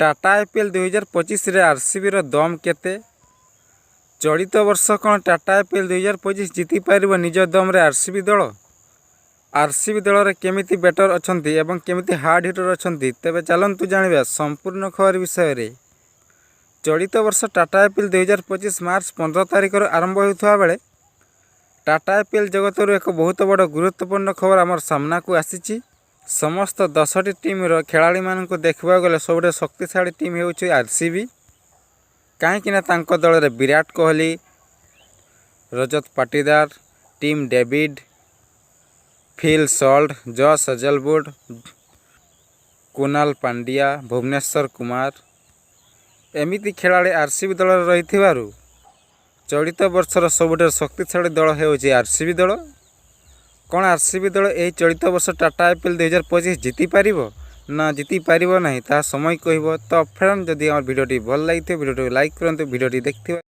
Tata IPL 2025 रे RCB रो दम केते। चलित वर्ष कौन टाटा आईपीएल 2025 जीति पारिबो निज दम रे आरसीबी दल। आरसीबी दल रे केमिति बैटर अछंती एवं केमिति हार्ड हिटर अछंती तेबे चलंतु जानिबा संपूर्ण खबर विषय रे। चलित वर्ष टाटा आईपीएल 2025 मार्च 15 तारिख आरंभ होता बेले टाटा आईपीएल जगत एक बहुत बड़ गुरुत्वपूर्ण खबर आमर सामना को आसी। समस्त 10टी टीम रो खेलाड़ी मान को देखा गले सबुठे शक्तिशाली टीम होउछि आरसीबी। कहीं दल रे Virat Kohli, Rajat Patidar, Tim David, Phil Salt, Jos Hazlewood, Krunal Pandya, Bhuvneshwar Kumar एमिति खेलाड़ी आरसीबी दल रही। चलित वर्षर सबुठे शक्तिशाली दल होउछि आरसीबी दल। कौन आरसीबी दल यही चलित वर्ष टाटा आईपीएल 2025 जीति पारिबो ना जीति पारिबो नहीं ता समय कहब। तो फ्रेंड जदि आम भिडियोटी भल लगी भिडियोटी लाइक करंतु, भिडियोटी देखिथिबा।